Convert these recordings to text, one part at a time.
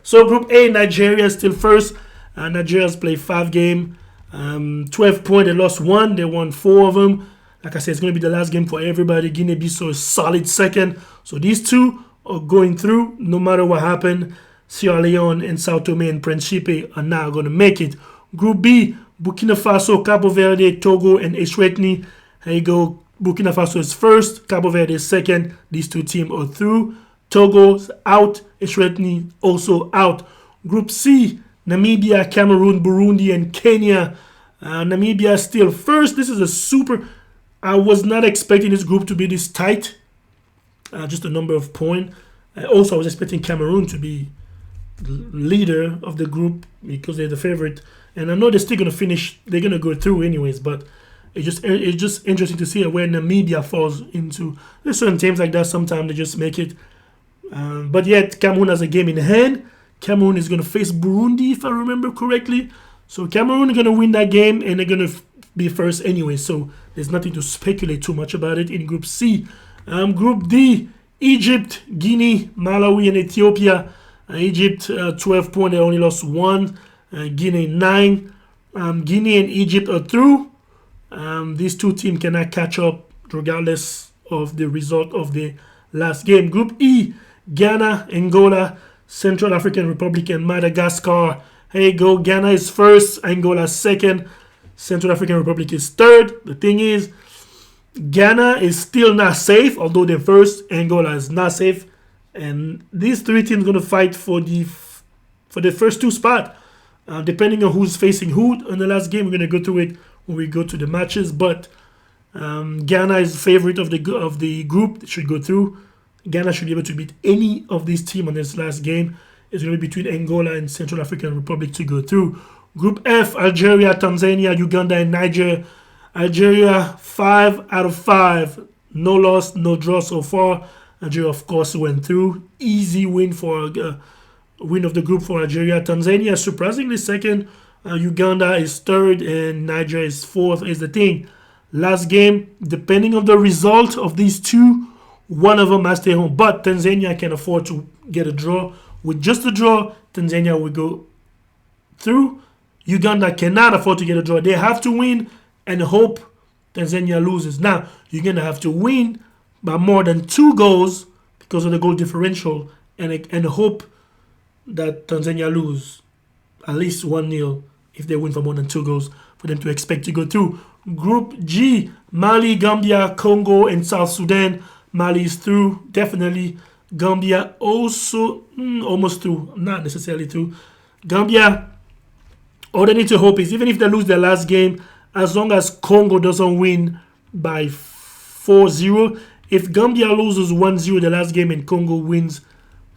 So Group A, Nigeria is still first. Nigeria's played 5 games, 12 points. They lost 1. They won 4 of them. Like I said, it's going to be the last game for everybody. Guinea-Bissau is solid second. So these two are going through no matter what happened. Sierra Leone and Sao Tome and Principe are now going to make it. Group B, Burkina Faso, Cabo Verde, Togo, and Eswatini. Here you go. Burkina Faso is first. Cabo Verde is second. These two teams are through. Togo's out. Eswatini also out. Group C, Namibia, Cameroon, Burundi, and Kenya. Namibia is still first. This is a super... I was not expecting this group to be this tight. Just a number of points. Also, I was expecting Cameroon to be leader of the group because they're the favorite. And I know they're still going to finish. They're going to go through anyways. But it's just interesting to see where Namibia falls into. There's certain teams like that. Sometimes they just make it. But yet, Cameroon has a game in hand. Cameroon is going to face Burundi, if I remember correctly. So Cameroon is going to win that game, and they're going to be first anyway. So there's nothing to speculate too much about it in Group C. Group D, Egypt, Guinea, Malawi, and Ethiopia. Egypt, 12 points. They only lost 1. Guinea, 9. Guinea and Egypt are through. These two teams cannot catch up regardless of the result of the last game. Group E, Ghana, Angola, Central African Republic, and Madagascar. Here you go. Ghana is first. Angola is second. Central African Republic is third. The thing is, Ghana is still not safe, although they're first. Angola is not safe. And these three teams are going to fight for the first 2 spots. Depending on who's facing who in the last game, we're going to go through it when we go to the matches. But Ghana is the favorite of the group. It should go through. Ghana should be able to beat any of these teams on this last game. It's going to be between Angola and Central African Republic to go through. Group F, Algeria, Tanzania, Uganda, and Niger. Algeria, 5 out of 5. No loss, no draw so far. Algeria, of course, went through. Easy win for win of the group for Algeria. Tanzania is surprisingly second. Uganda is third, and Niger is fourth. Is the thing. Last game, depending on the result of these two, one of them must stay home. But Tanzania can afford to get a draw. With just a draw, Tanzania will go through. Uganda cannot afford to get a draw. They have to win and hope Tanzania loses. Now, you're going to have to win by more than 2 goals because of the goal differential and hope that Tanzania lose at least 1-0 if they win for more than 2 goals for them to expect to go through. Group G, Mali, Gambia, Congo, and South Sudan. Mali is through, definitely. Gambia also almost through, not necessarily through. Gambia, all they need to hope is even if they lose their last game, as long as Congo doesn't win by 4-0, if Gambia loses 1-0 the last game and Congo wins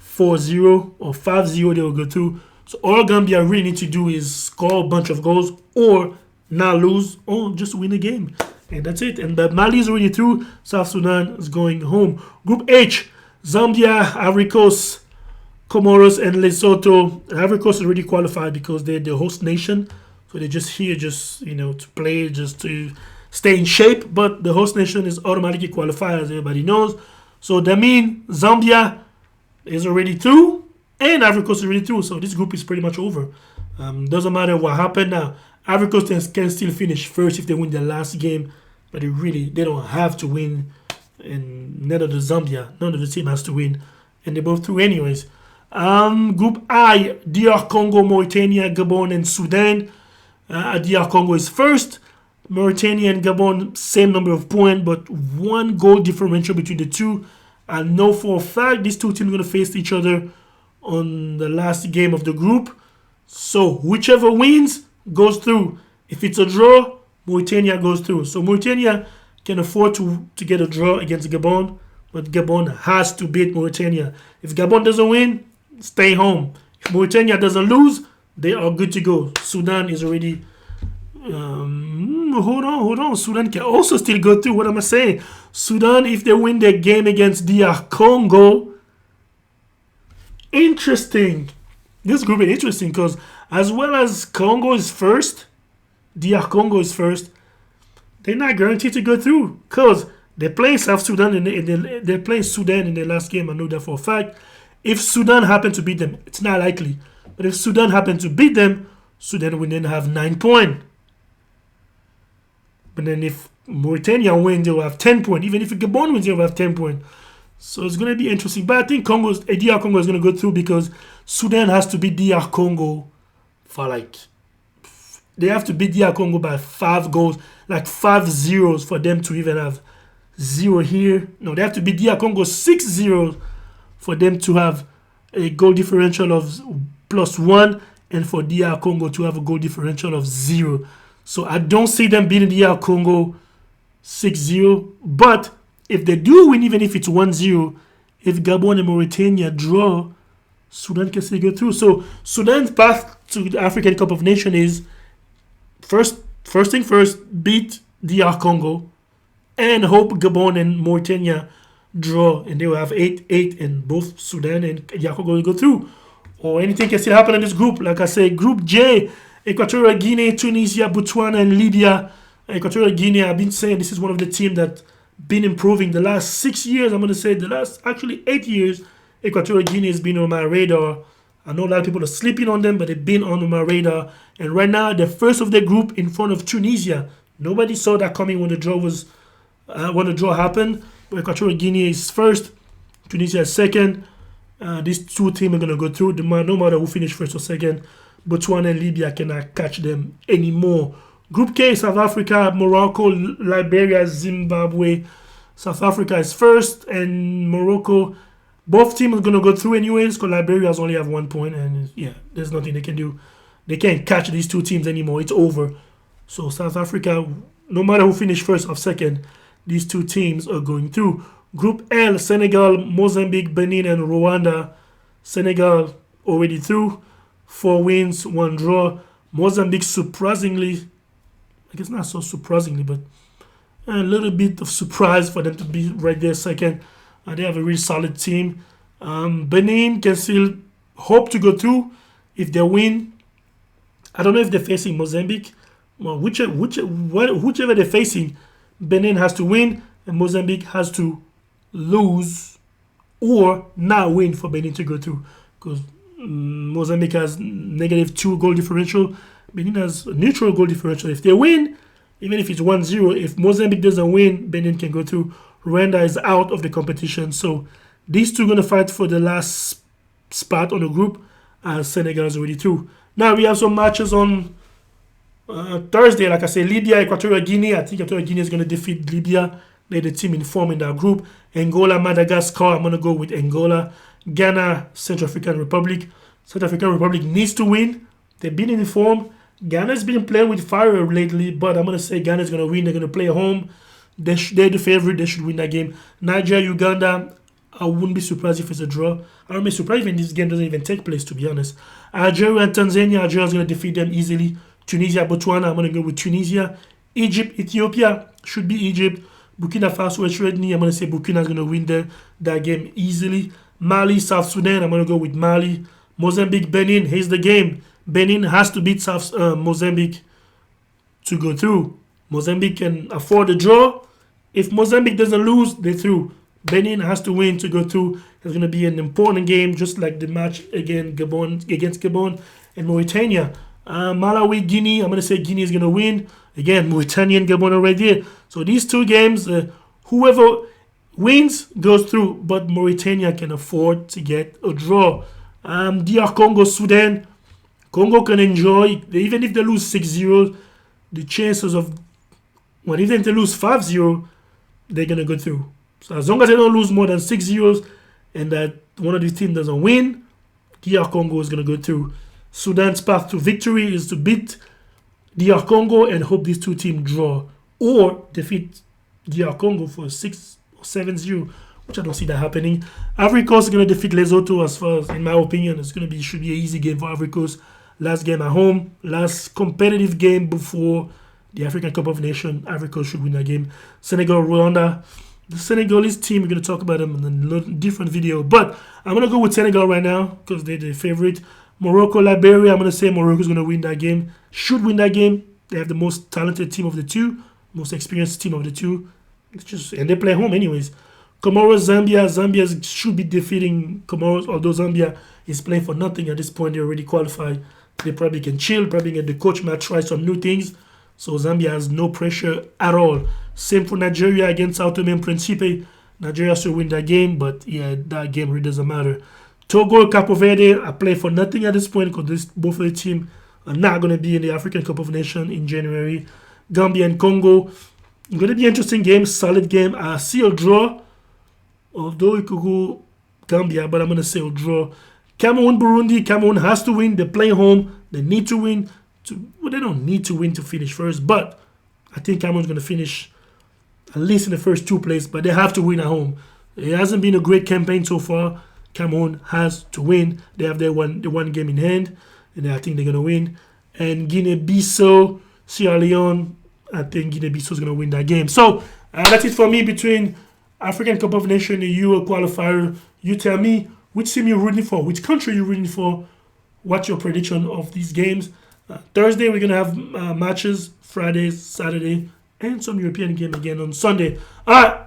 4-0 or 5-0, they will go through. So all Gambia really need to do is score a bunch of goals or not lose or just win a game. And that's it. And the Mali is already through. South Sudan is going home. Group H, Zambia, Ivory Coast, Comoros, and Lesotho. Ivory Coast is already qualified because they're the host nation. So they're just here to play, just to stay in shape. But the host nation is automatically qualified, as everybody knows. So that means Zambia is already through and Ivory Coast is already through. So this group is pretty much over. Doesn't matter what happened now. Ivory Coast can still finish first if they win their last game. But they don't have to win. And none of the team has to win. And they're both through anyways. Group I, DR Congo, Mauritania, Gabon, and Sudan. DR Congo is first. Mauritania and Gabon, same number of points, but 1 goal differential between the two. I know for a fact these two teams are going to face each other on the last game of the group. So whichever wins goes through. If it's a draw, Mauritania goes through. So Mauritania can afford to get a draw against Gabon, but Gabon has to beat Mauritania. If Gabon doesn't win, stay home. If Mauritania doesn't lose, they are good to go. Sudan is already... hold on. Sudan can also still go through. What am I saying? Sudan, if they win their game against DR Congo, interesting. This group is interesting because as well as Congo is first, DR Congo is first, they're not guaranteed to go through because they're playing South Sudan and they're playing Sudan in their last game. I know that for a fact. If Sudan happen to beat them, it's not likely. But if Sudan happen to beat them, Sudan will then have 9 points. But then if Mauritania wins, they will have 10 points. Even if Gabon wins, they will have 10 points. So it's going to be interesting. But I think DR Congo is going to go through because Sudan has to beat DR Congo for they have to beat DR Congo by 5 goals, like 5 zeros for them to even have 0 here. No, they have to beat DR Congo 6-0 for them to have a goal differential of +1 and for DR Congo to have a goal differential of 0. So I don't see them beating DR Congo 6-0. But if they do win, even if it's 1-0, if Gabon and Mauritania draw, Sudan can still go through. So Sudan's path to the African Cup of Nations is first thing first, beat DR Congo and hope Gabon and Mauritania draw, and they will have 8-8, and both Sudan and DR Congo will go through. Or anything can still happen in this group. Like I say, Group J, Equatorial Guinea, Tunisia, Botswana, and Libya. Equatorial Guinea, I've been saying this is one of the teams that been improving the last 6 years. I'm going to say the last actually 8 years. Equatorial Guinea has been on my radar. I know a lot of people are sleeping on them, but they've been on my radar. And right now, they're first of their group in front of Tunisia. Nobody saw that coming when the draw happened. But Equatorial Guinea is first, Tunisia is second. These two teams are going to go through. No matter who finish first or second, Botswana and Libya cannot catch them anymore. Group K, South Africa, Morocco, Liberia, Zimbabwe. South Africa is first, and Morocco. Both teams are going to go through anyways because Liberia has only have 1 point, and yeah, there's nothing they can do. They can't catch these two teams anymore. It's over. So South Africa, no matter who finish first or second, these two teams are going through. Group L, Senegal, Mozambique, Benin, and Rwanda. Senegal already through. 4 wins, 1 draw. Mozambique, surprisingly, I guess not so surprisingly, but a little bit of surprise for them to be right there second. They have a really solid team. Benin can still hope to go through if they win. I don't know if they're facing Mozambique. Well, whichever they're facing, Benin has to win and Mozambique has to lose or not win for Benin to go through. Because Mozambique has -2 goal differential. Benin has a neutral goal differential. If they win, even if it's 1-0, if Mozambique doesn't win, Benin can go through. Rwanda is out of the competition. So these two are going to fight for the last spot on the group as Senegal is already through. Now we have some matches on Thursday. Like I say, Libya, Equatorial Guinea. I think Equatorial Guinea is going to defeat Libya. They're the team in form in that group. Angola, Madagascar. I'm going to go with Angola. Ghana, Central African Republic. Central African Republic needs to win. They've been in form. Ghana's been playing with fire lately, but I'm going to say Ghana's going to win. They're going to play at home. They're the favorite. They should win that game. Nigeria, Uganda. I wouldn't be surprised if it's a draw. I wouldn't be surprised if this game doesn't even take place, to be honest. Algeria and Tanzania. Algeria's going to defeat them easily. Tunisia, Botswana. I'm going to go with Tunisia. Egypt, Ethiopia. Should be Egypt. Burkina Faso, Eswatini. I'm going to say Burkina's going to win that game easily. Mali, South Sudan. I'm going to go with Mali. Mozambique, Benin. Here's the game. Benin has to beat Mozambique to go through. Mozambique can afford a draw. If Mozambique doesn't lose, they're through. Benin has to win to go through. It's going to be an important game, just like the match against Gabon and Mauritania. Malawi, Guinea. I'm going to say Guinea is going to win. Again, Mauritania and Gabon are right there. So these two games, whoever wins goes through, but Mauritania can afford to get a draw. DR Congo, Sudan. Congo can enjoy, even if they lose 6-0, the chances of, even if they lose 5-0, they're going to go through. So as long as they don't lose more than 6-0 and that one of these teams doesn't win, DR Congo is going to go through. Sudan's path to victory is to beat DR Congo and hope these two teams draw or defeat DR Congo for 6 or 7-0, which I don't see that happening. Ivory Coast is going to defeat Lesotho. As far as, in my opinion, should be an easy game for Ivory Coast. Last game at home, last competitive game before the African Cup of Nations. Ivory Coast should win that game. Senegal, Rwanda. The Senegalese team, we're going to talk about them in a different video. But I'm going to go with Senegal right now because they're the favorite. Morocco, Liberia. I'm going to say Morocco is going to win that game. Should win that game. They have the most talented team of the two. Most experienced team of the two. And they play home anyways. Comoros, Zambia. Zambia should be defeating Comoros, although Zambia is playing for nothing at this point. They already qualified. They probably can chill, probably get the coach might try some new things. So Zambia has no pressure at all. Same for Nigeria against Sao Tome and Principe. Nigeria should win that game, but yeah, that game really doesn't matter. Togo, Capo Verde, I play for nothing at this point because both of the teams are not going to be in the African Cup of Nations in January. Gambia and Congo, going to be an interesting game, solid game. I see a draw, although it could go Gambia, but I'm going to say a draw. Cameroon, Burundi, Cameroon has to win. They're playing home. They need to win. Well, they don't need to win to finish first, but I think Cameroon's going to finish at least in the first two places, but they have to win at home. It hasn't been a great campaign so far. Cameroon has to win. They have the one game in hand, and I think they're going to win. And Guinea-Bissau, Sierra Leone, I think Guinea-Bissau is going to win that game. So that's it for me between African Cup of Nations and the Euro qualifier. You tell me which team you're rooting for, which country you're rooting for, what's your prediction of these games. Thursday, we're going to have matches, Friday, Saturday, and some European game again on Sunday. All right.